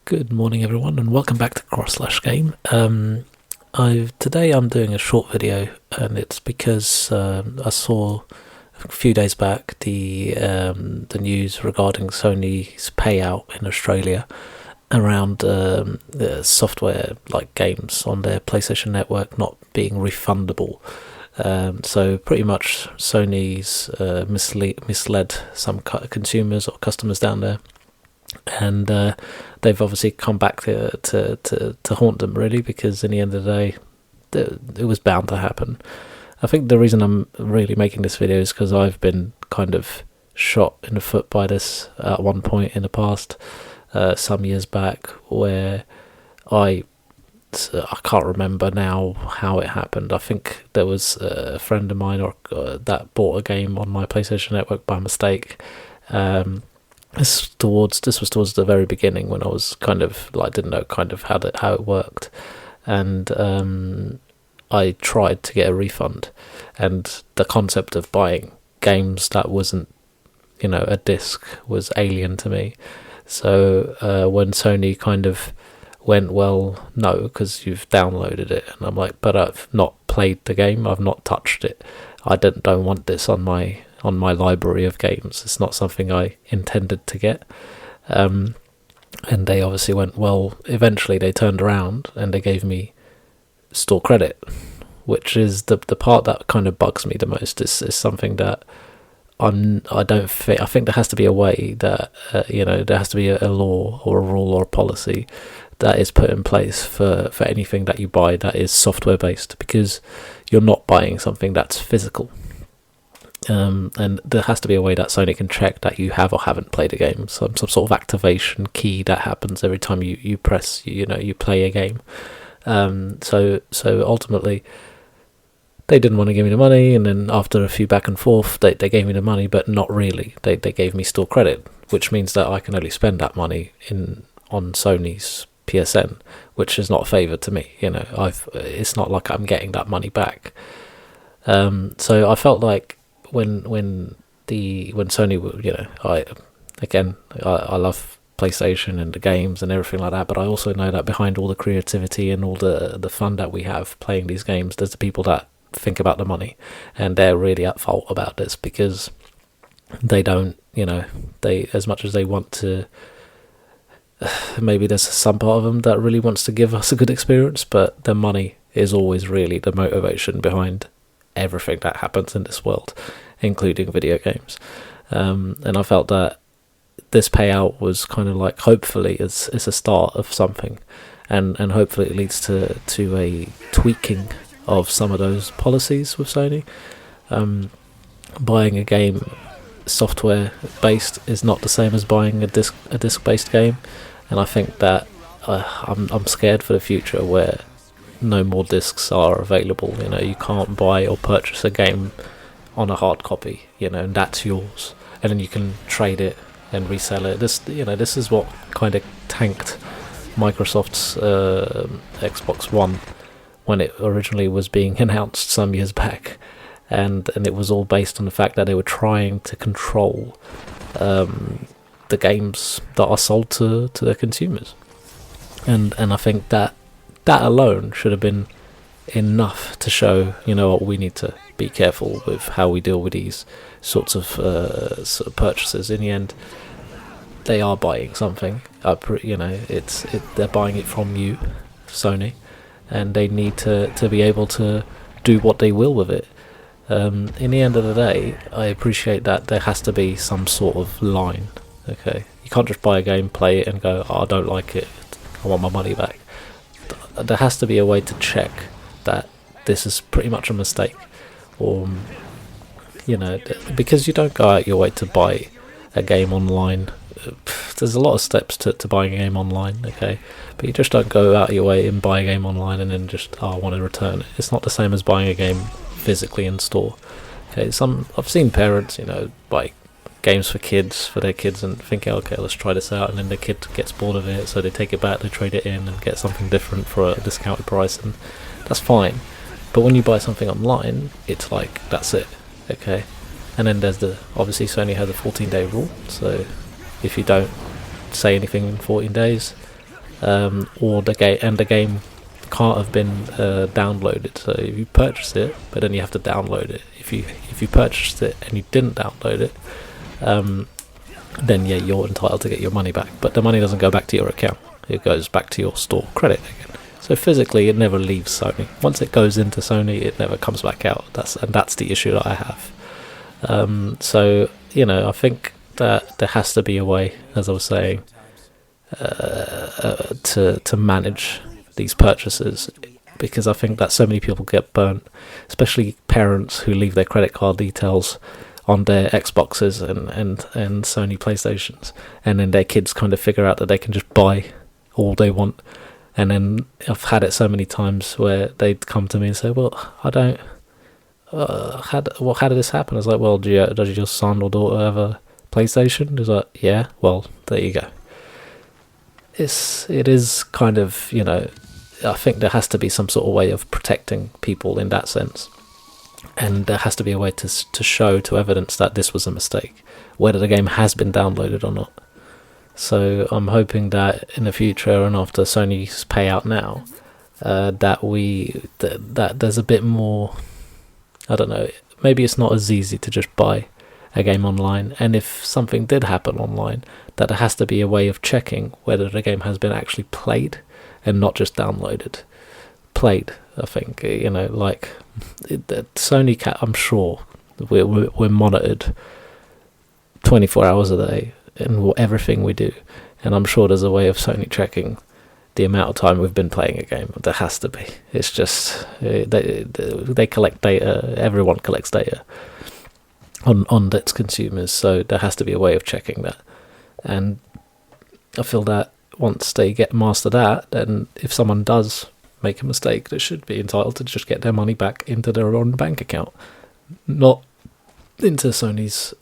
Good morning everyone and welcome back to CrossSlashGame. Today I'm doing a short video, and it's because I saw a few days back the news regarding Sony's payout in Australia around the software like games on their PlayStation network not being refundable. So pretty much Sony's misled some consumers or customers down there, and they've obviously come back to haunt them, really, because in the end of the day it was bound to happen. I think the reason I'm really making this video is because I've been kind of shot in the foot by this at one point in the past, some years back, where I can't remember now how it happened. I think there was a friend of mine that bought a game on my PlayStation network by mistake. This was towards the very beginning, when I was kind of like didn't know kind of how it worked, and I tried to get a refund, and the concept of buying games that wasn't, a disc was alien to me. So when Sony kind of went, well, no, because you've downloaded it, and I'm like, but I've not played the game, I've not touched it, I don't want this on my library of games. It's not something I intended to get. And they obviously went, well, eventually they turned around and they gave me store credit, which is the part that kind of bugs me the most. Is something that I think there has to be a way that there has to be a law or a rule or a policy that is put in place for anything that you buy that is software based, because you're not buying something that's physical. And there has to be a way that Sony can check that you have or haven't played a game. Some sort of activation key that happens every time you press, you play a game. So ultimately, they didn't want to give me the money, and then after a few back and forth, they gave me the money, but not really. They gave me store credit, which means that I can only spend that money on Sony's PSN, which is not a favour to me. It's not like I'm getting that money back. So I felt like when Sony, I love PlayStation and the games and everything like that, but I also know that behind all the creativity and all the fun that we have playing these games, there's the people that think about the money, and they're really at fault about this, because they don't, they, as much as they want to, maybe there's some part of them that really wants to give us a good experience, but the money is always really the motivation behind everything that happens in this world, including video games. And I felt that this payout was kind of like, hopefully it's a start of something, and hopefully it leads to a tweaking of some of those policies with Sony. Buying a game software based is not the same as buying a disc based game, and I think that I'm scared for the future where no more discs are available. You can't buy or purchase a game on a hard copy, and that's yours, and then you can trade it and resell it. This is what kind of tanked Microsoft's Xbox One when it originally was being announced some years back, and it was all based on the fact that they were trying to control the games that are sold to their consumers, and I think that alone should have been enough to show, what we need to be careful with how we deal with these sorts of purchases. In the end, they are buying something. They're buying it from you, Sony, and they need to be able to do what they will with it. In the end of the day, I appreciate that there has to be some sort of line. Okay, you can't just buy a game, play it, and go, oh, I don't like it, I want my money back. There has to be a way to check that this is pretty much a mistake, or because you don't go out your way to buy a game online. There's a lot of steps to buying a game online, okay, but you just don't go out your way and buy a game online and then just, I want to return it. It's not the same as buying a game physically in store. Okay, I've seen parents, buy games for their kids and thinking, okay, let's try this out, and then the kid gets bored of it, so they take it back, they trade it in and get something different for a discounted price, and that's fine. But when you buy something online, it's like, that's it, okay? And then there's obviously Sony has a 14-day rule, so if you don't say anything in 14 days, or the game can't have been downloaded. So if you purchase it, but then you have to download it. If you purchased it and you didn't download it, then yeah, you're entitled to get your money back. But the money doesn't go back to your account; it goes back to your store credit again. So physically, it never leaves Sony. Once it goes into Sony, it never comes back out. That's the issue that I have. So I think that there has to be a way, as I was saying, to manage these purchases, because I think that so many people get burnt, especially parents who leave their credit card details on their Xboxes and Sony PlayStations, and then their kids kind of figure out that they can just buy all they want. And then I've had it so many times where they'd come to me and say, well, I don't how did this happen? I was like, well, does your son or daughter have a PlayStation? He's like, yeah. Well, there you go. It is kind of, I think there has to be some sort of way of protecting people in that sense, and there has to be a way to show, to evidence that this was a mistake, whether the game has been downloaded or not. So I'm hoping that in the future, and after Sony's payout now, that there's a bit more, I don't know, maybe it's not as easy to just buy a game online, and if something did happen online, that there has to be a way of checking whether the game has been actually played and not just downloaded. Played, I think, like Sony I'm sure we're monitored 24 hours a day in everything we do, and I'm sure there's a way of Sony checking the amount of time we've been playing a game. There has to be. It's just they collect data. Everyone collects data on its consumers, so there has to be a way of checking that. And I feel that once they get master that, then if someone does make a mistake, they should be entitled to just get their money back into their own bank account, not into Sony's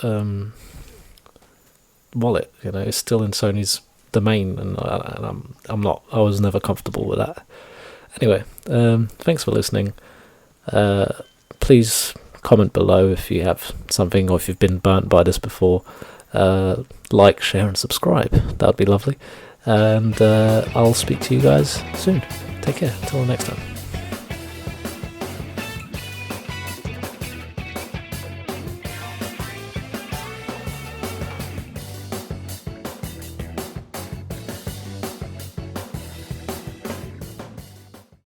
wallet. It's still in Sony's domain, and I was never comfortable with that. Anyway, thanks for listening. Please comment below if you have something, or if you've been burnt by this before. Like, share and subscribe, that would be lovely, and I'll speak to you guys soon. Take care, till next time.